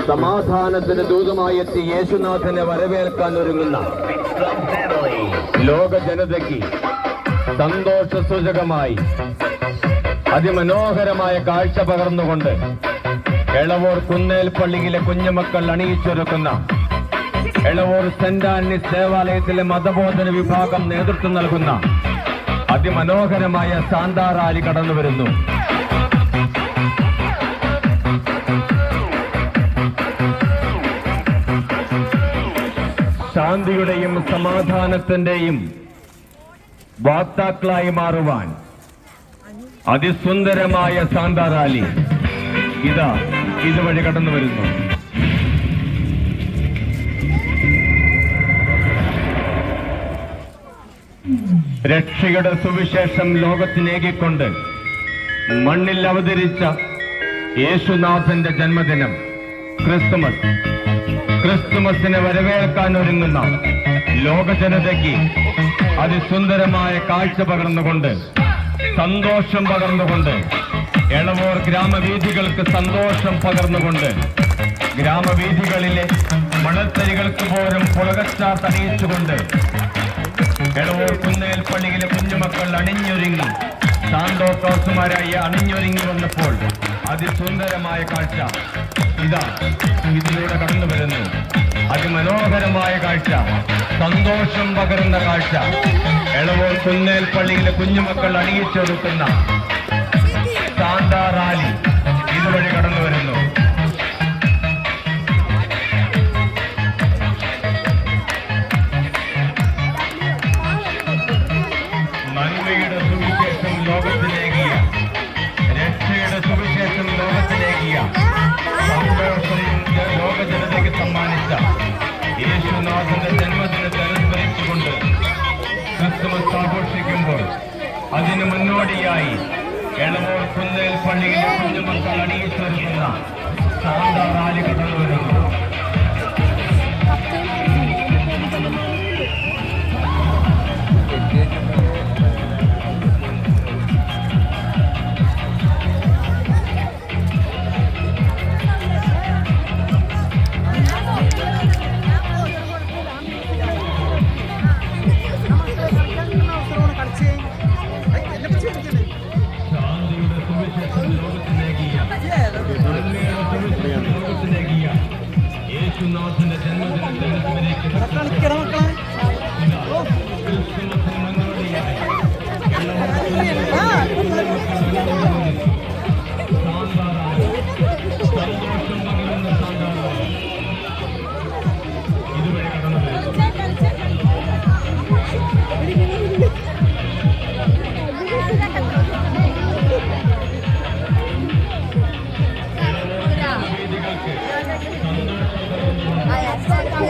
സമാധാനത്തിന് ദൂതമായി എത്തി യേശുനാഥനെ വരവേൽക്കാൻ ഒരുങ്ങുന്ന ലോക ജനതയ്ക്ക് സന്തോഷ സൂചകമായി അതിമനോഹരമായ കാഴ്ച പകർന്നുകൊണ്ട് എളവൂർ കുന്നേൽ പള്ളിയിലെ കുഞ്ഞുമക്കൾ അണിയിച്ചൊരുക്കുന്ന എളവൂർ സെന്റ് ആന്റണീസ് ദേവാലയത്തിലെ മതബോധന വിഭാഗം നേതൃത്വം നൽകുന്ന അതിമനോഹരമായ സാന്താ റാലി കടന്നു വരുന്നു. ശാന്തിയുടെയും സമാധാനത്തിന്റെയും വാക്താക്കളായി മാറുവാൻ അതിസുന്ദരമായ സാന്താ റാലി ഇതുവഴി കടന്നു വരുന്നു. രക്ഷയുടെ സുവിശേഷം ലോകത്തിനേകിക്കൊണ്ട് മണ്ണിൽ അവതരിച്ച യേശുനാഥന്റെ ജന്മദിനം ക്രിസ്തുമസിനെ വരവേൽക്കാൻ ഒരുങ്ങുന്ന ലോക ജനതയ്ക്ക് അതിസുന്ദരമായ കാഴ്ച പകർന്നുകൊണ്ട് സന്തോഷം പകർന്നുകൊണ്ട് എളവൂർ ഗ്രാമവീഥികൾക്ക് സന്തോഷം പകർന്നുകൊണ്ട് ഗ്രാമവീഥികളിലെ മണൽത്തരികൾക്ക് പോലും പുളകച്ചാർ തണിയിച്ചുകൊണ്ട് എളവൂർ കുന്നേൽ പള്ളിയിലെ കുഞ്ഞുമക്കൾ അണിഞ്ഞൊരുങ്ങി സാന്തോക്രോസുമാരായി അണിഞ്ഞൊരുങ്ങി വന്നപ്പോൾ അതിസുന്ദരമായ കാഴ്ച ഇതിലൂടെ കടന്നു വരുന്നു. അതിമനോഹരമായ കാഴ്ച, സന്തോഷം പകരുന്ന കാഴ്ച എളവൂർ കുന്നേൽ പള്ളിയിലെ കുഞ്ഞുമക്കൾ അണിയിച്ചൊരുക്കുന്ന സാന്താ റാലി ഇതുവഴി കടന്നു വരുന്നു. നന്മയുടെ സുവിശേഷം ലോകത്തിലേക്കിയ, രക്ഷയുടെ സുവിശേഷം ലോകത്തിലേക്കിയ, സന്തോഷം ലോക ജനതയ്ക്ക് സമ്മാനിച്ച യേശുനാഥന്റെ ജന്മദിനത്തെ അനുസ്മരിച്ചുകൊണ്ട് ക്രിസ്തുമസ് ആഘോഷിക്കുമ്പോൾ അതിന് മുന്നോടിയായി എളവൂർ കുന്നേൽ പള്ളിയിലെ കുഞ്ഞുമക്കൾ അണിയിച്ചൊരുക്കുന്ന സാന്താ റാലി കടന്നു വരുന്നു. യേശുനാഥന്റെ ജന്മദിനത്തിൽ